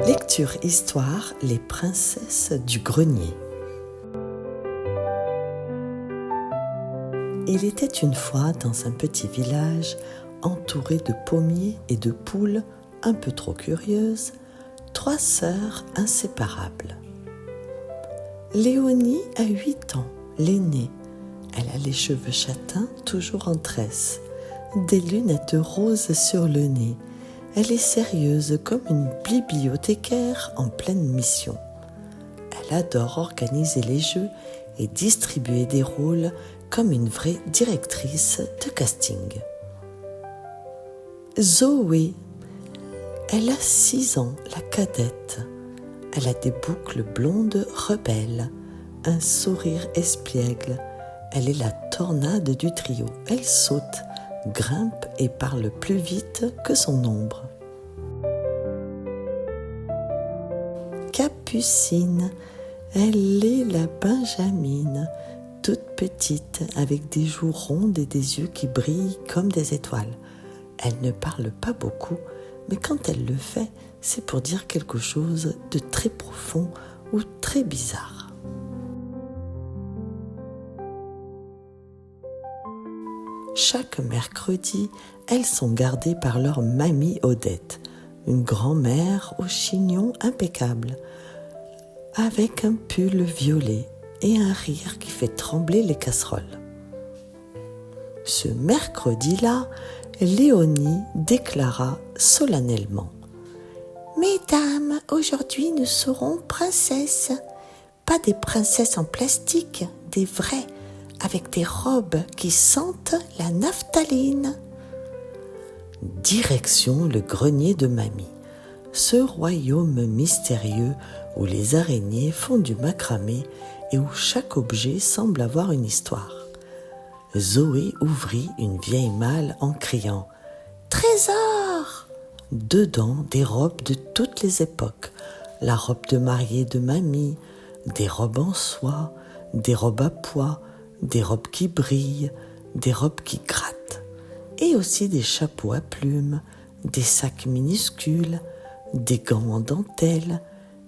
Lecture Histoire, les princesses du grenier. Il était une fois dans un petit village entouré de pommiers et de poules un peu trop curieuses, 3 sœurs inséparables. Léonie a 8 ans, l'aînée. Elle a les cheveux châtains toujours en tresse, des lunettes roses sur le nez. Elle est sérieuse comme une bibliothécaire en pleine mission. Elle adore organiser les jeux et distribuer des rôles comme une vraie directrice de casting. Zoé, elle a 6 ans, la cadette. Elle a des boucles blondes rebelles, un sourire espiègle. Elle est la tornade du trio. Elle saute, grimpe et parle plus vite que son ombre. Capucine, elle est la Benjamine, toute petite, avec des joues rondes et des yeux qui brillent comme des étoiles. Elle ne parle pas beaucoup, mais quand elle le fait, c'est pour dire quelque chose de très profond ou très bizarre. Chaque mercredi, elles sont gardées par leur mamie Odette, une grand-mère au chignon impeccable, avec un pull violet et un rire qui fait trembler les casseroles. Ce mercredi-là, Léonie déclara solennellement : « Mesdames, aujourd'hui nous serons princesses. Pas des princesses en plastique, des vraies, avec des robes qui sentent la naphtaline. » Direction le grenier de mamie, ce royaume mystérieux où les araignées font du macramé et où chaque objet semble avoir une histoire. Zoé ouvrit une vieille malle en criant « Trésor !» Dedans, des robes de toutes les époques, la robe de mariée de mamie, des robes en soie, des robes à pois, des robes qui brillent, des robes qui grattent, et aussi des chapeaux à plumes, des sacs minuscules, des gants en dentelle,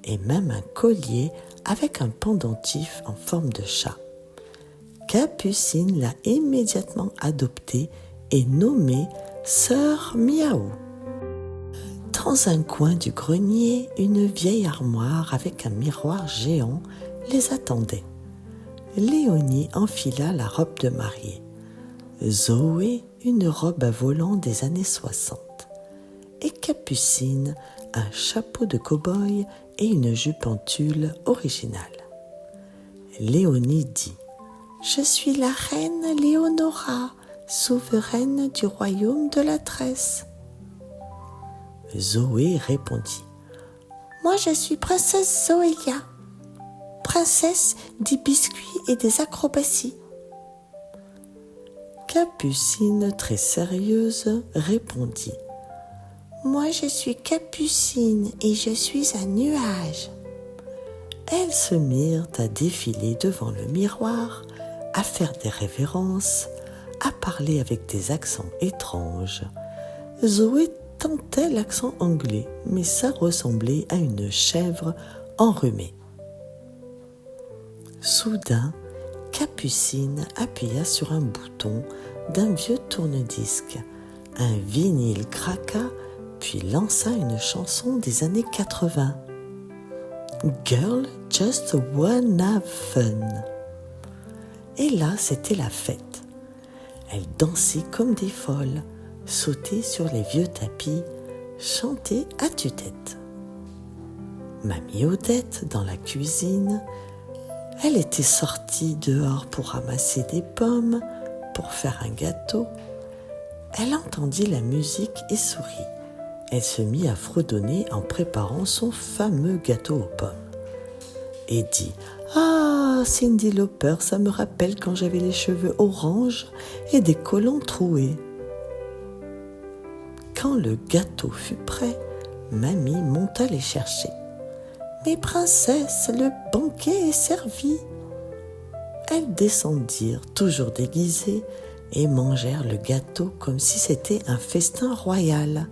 et même un collier avec un pendentif en forme de chat. Capucine l'a immédiatement adoptée et nommée Sœur Miaou. Dans un coin du grenier, une vieille armoire avec un miroir géant les attendait. Léonie enfila la robe de mariée, Zoé une robe à volants des années 60 et Capucine un chapeau de cow-boy et une jupe en tulle originale. Léonie dit : « Je suis la reine Léonora, souveraine du royaume de la tresse. » Zoé répondit : « Moi je suis princesse Zoélia, princesse des biscuits et des acrobaties. » Capucine, très sérieuse, répondit : « Moi je suis Capucine et je suis un nuage. » Elles se mirent à défiler devant le miroir, à faire des révérences, à parler avec des accents étranges. Zoé tentait l'accent anglais, mais ça ressemblait à une chèvre enrhumée. Soudain, Capucine appuya sur un bouton d'un vieux tourne-disque. Un vinyle craqua, puis lança une chanson des années 80. « Girl, just wanna fun ». Et là, c'était la fête. Elles dansaient comme des folles, sautaient sur les vieux tapis, chantaient à tue-tête. Mamie Odette, dans la cuisine, elle était sortie dehors pour ramasser des pommes, pour faire un gâteau. Elle entendit la musique et sourit. Elle se mit à fredonner en préparant son fameux gâteau aux pommes. Et dit : « Ah, Cyndi Lauper, ça me rappelle quand j'avais les cheveux orange et des collants troués. » Quand le gâteau fut prêt, mamie monta les chercher. « Mes princesses, le banquet est servi. » Elles descendirent, toujours déguisées, et mangèrent le gâteau comme si c'était un festin royal.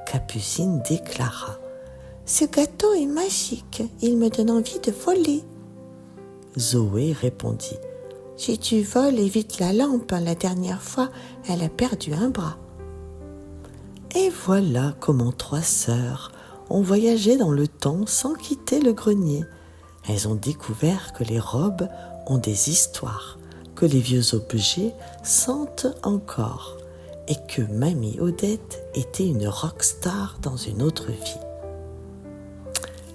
Capucine déclara : Ce gâteau est magique, il me donne envie de voler. Zoé répondit, si tu voles, évite la lampe, la dernière fois, elle a perdu un bras. Et voilà comment 3 sœurs ont voyagé dans le temps sans quitter le grenier. Elles ont découvert que les robes ont des histoires, que les vieux objets sentent encore et que Mamie Odette était une rockstar dans une autre vie.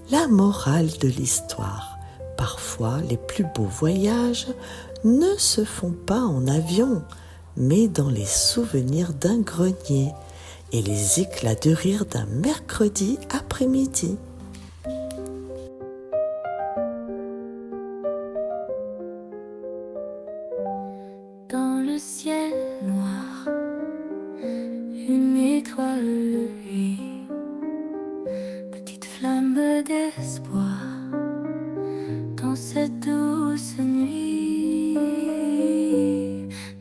La morale de l'histoire, parfois les plus beaux voyages ne se font pas en avion, mais dans les souvenirs d'un grenier et les éclats de rire d'un mercredi après-midi. Dans le ciel noir, une étoile luit, petite flamme d'espoir dans cette douce nuit.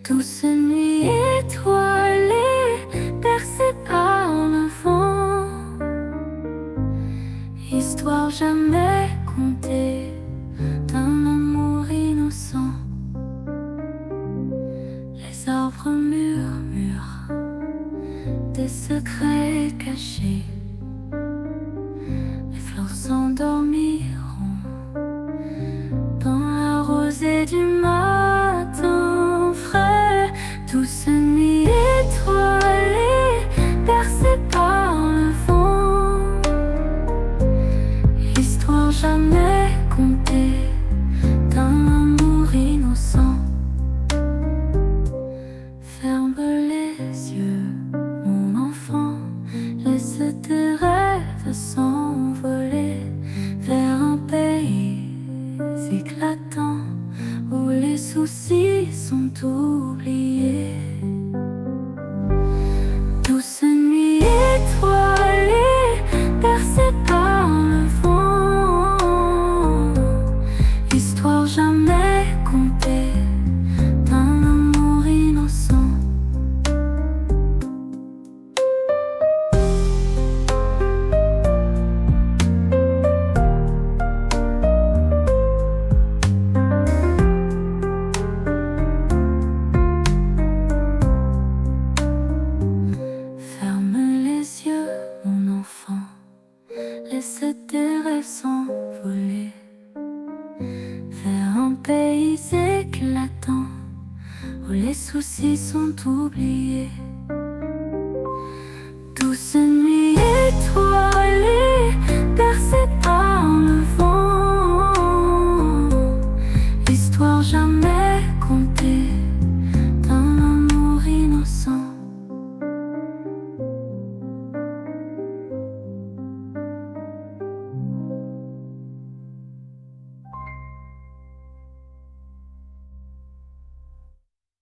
Douce nuit étoilée, percée par le vent, histoire jamais contée d'un amour innocent. Les arbres murmurent des secrets cachés, les fleurs s'endormiront dans la rosée du matin frais. Douce nuit étoilée, percée par le vent, histoire jamais contée d'un amour innocent. Ferme les yeux, mon enfant, laisse tes rêves s'envoler vers un pays éclatant où les soucis sont oubliés. Douce nuit étoilée, percée par le vent, histoire jamais contée d'un amour innocent. Ferme les yeux, mon enfant, laisse tes rêves s'envoler vers un pays éclatant où les soucis sont oubliés. Douce nuit étoilée, percée par